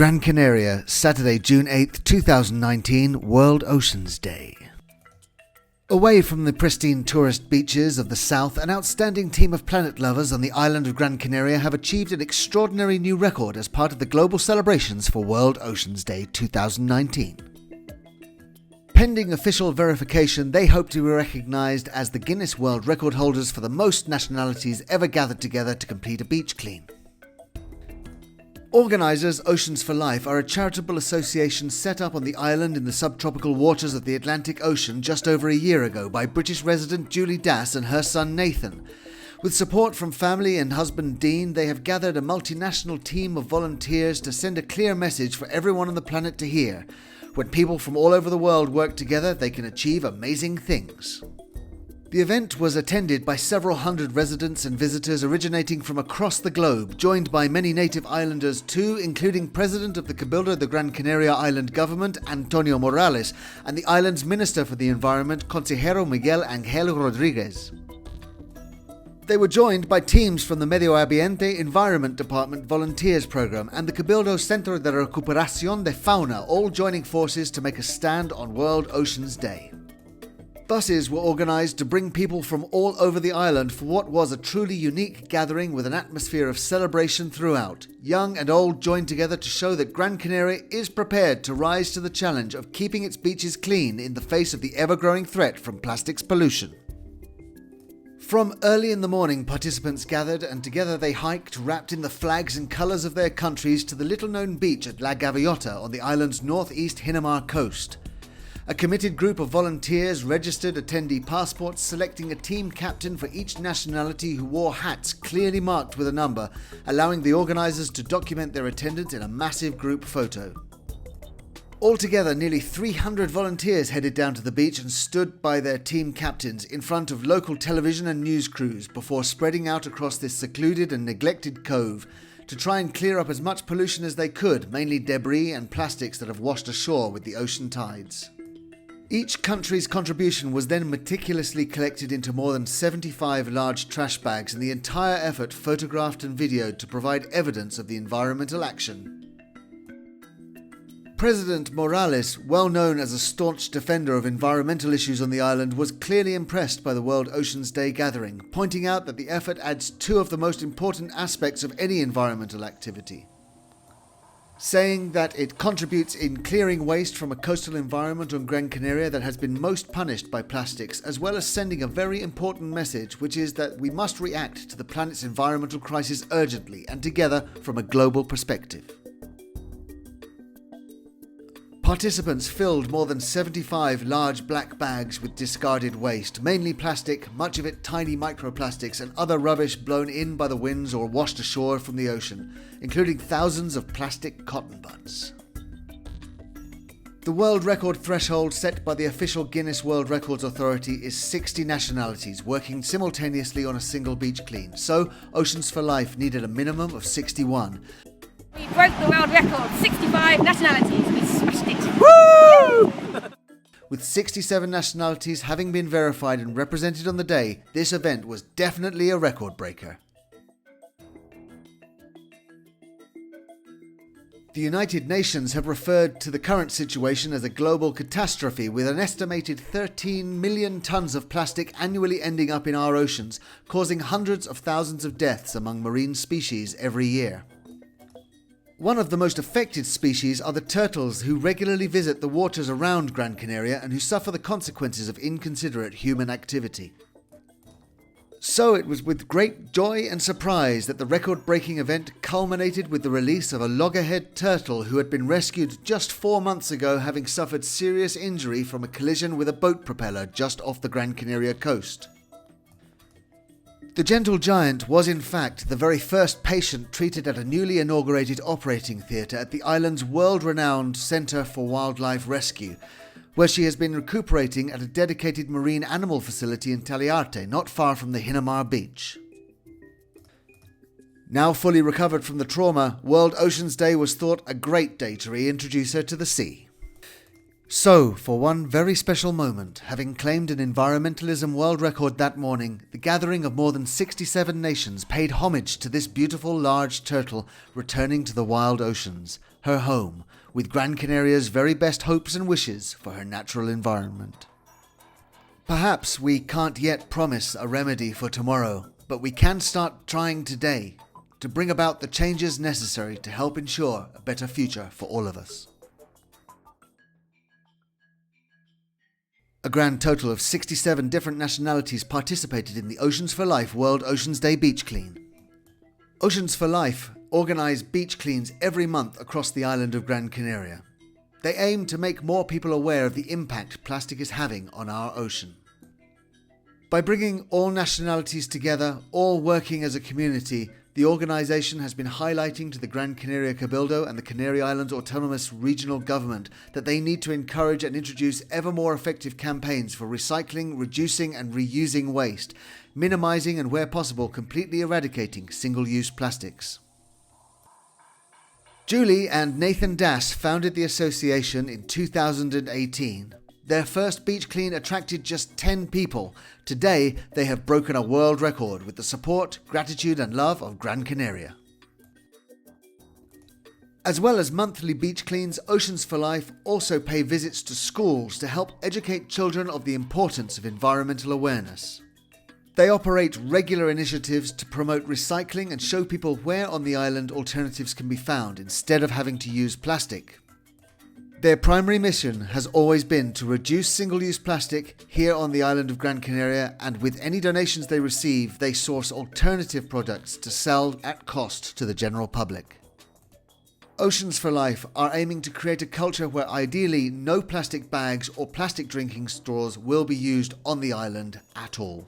Gran Canaria, Saturday, June 8, 2019, World Oceans Day. Away from the pristine tourist beaches of the south, an outstanding team of planet lovers on the island of Gran Canaria have achieved an extraordinary new record as part of the global celebrations for World Oceans Day 2019. Pending official verification, they hope to be recognised as the Guinness World Record holders for the most nationalities ever gathered together to complete a beach clean. Organisers Oceans for Life are a charitable association set up on the island in the subtropical waters of the Atlantic Ocean just over a year ago by British resident Julie Das and her son Nathan. With support from family and husband Dean, they have gathered a multinational team of volunteers to send a clear message for everyone on the planet to hear. When people from all over the world work together, they can achieve amazing things. The event was attended by several hundred residents and visitors originating from across the globe, joined by many native islanders too, including President of the Cabildo de Gran Canaria Island Government, Antonio Morales, and the island's Minister for the Environment, Consejero Miguel Angel Rodriguez. They were joined by teams from the Medio Ambiente Environment Department Volunteers Program and the Cabildo Centro de Recuperación de Fauna, all joining forces to make a stand on World Oceans Day. Buses were organised to bring people from all over the island for what was a truly unique gathering with an atmosphere of celebration throughout. Young and old joined together to show that Gran Canaria is prepared to rise to the challenge of keeping its beaches clean in the face of the ever-growing threat from plastics pollution. From early in the morning, participants gathered and together they hiked, wrapped in the flags and colours of their countries, to the little-known beach at La Gaviota on the island's northeast Hinamar coast. A committed group of volunteers registered attendee passports, selecting a team captain for each nationality who wore hats clearly marked with a number, allowing the organisers to document their attendance in a massive group photo. Altogether, nearly 300 volunteers headed down to the beach and stood by their team captains in front of local television and news crews before spreading out across this secluded and neglected cove to try and clear up as much pollution as they could, mainly debris and plastics that have washed ashore with the ocean tides. Each country's contribution was then meticulously collected into more than 75 large trash bags, and the entire effort photographed and videoed to provide evidence of the environmental action. President Morales, well known as a staunch defender of environmental issues on the island, was clearly impressed by the World Oceans Day gathering, pointing out that the effort adds two of the most important aspects of any environmental activity, saying that it contributes in clearing waste from a coastal environment on Gran Canaria that has been most punished by plastics, as well as sending a very important message, which is that we must react to the planet's environmental crisis urgently and together from a global perspective. Participants filled more than 75 large black bags with discarded waste, mainly plastic, much of it tiny microplastics and other rubbish blown in by the winds or washed ashore from the ocean, including thousands of plastic cotton buds. The world record threshold set by the official Guinness World Records Authority is 60 nationalities working simultaneously on a single beach clean, so Oceans for Life needed a minimum of 61. We broke the world record, 65 nationalities, we smashed it. Woo! With 67 nationalities having been verified and represented on the day, this event was definitely a record breaker. The United Nations have referred to the current situation as a global catastrophe, with an estimated 13 million tons of plastic annually ending up in our oceans, causing hundreds of thousands of deaths among marine species every year. One of the most affected species are the turtles, who regularly visit the waters around Gran Canaria and who suffer the consequences of inconsiderate human activity. So it was with great joy and surprise that the record-breaking event culminated with the release of a loggerhead turtle who had been rescued just 4 months ago, having suffered serious injury from a collision with a boat propeller just off the Gran Canaria coast. The gentle giant was in fact the very first patient treated at a newly inaugurated operating theatre at the island's world-renowned Centre for Wildlife Rescue, where she has been recuperating at a dedicated marine animal facility in Taliarte, not far from the Hinamar beach. Now fully recovered from the trauma, World Oceans Day was thought a great day to reintroduce her to the sea. So, for one very special moment, having claimed an environmentalism world record that morning, the gathering of more than 67 nations paid homage to this beautiful large turtle returning to the wild oceans, her home, with Gran Canaria's very best hopes and wishes for her natural environment. Perhaps we can't yet promise a remedy for tomorrow, but we can start trying today to bring about the changes necessary to help ensure a better future for all of us. A grand total of 67 different nationalities participated in the Oceans for Life World Oceans Day Beach Clean. Oceans for Life organise beach cleans every month across the island of Gran Canaria. They aim to make more people aware of the impact plastic is having on our ocean. By bringing all nationalities together, all working as a community, the organisation has been highlighting to the Gran Canaria Cabildo and the Canary Islands Autonomous Regional Government that they need to encourage and introduce ever more effective campaigns for recycling, reducing and reusing waste, minimising and where possible completely eradicating single-use plastics. Julie and Nathan Das founded the association in 2018. Their first beach clean attracted just 10 people. Today, they have broken a world record with the support, gratitude and love of Gran Canaria. As well as monthly beach cleans, Oceans for Life also pay visits to schools to help educate children of the importance of environmental awareness. They operate regular initiatives to promote recycling and show people where on the island alternatives can be found instead of having to use plastic. Their primary mission has always been to reduce single-use plastic here on the island of Gran Canaria, and with any donations they receive, they source alternative products to sell at cost to the general public. Oceans for Life are aiming to create a culture where ideally no plastic bags or plastic drinking straws will be used on the island at all.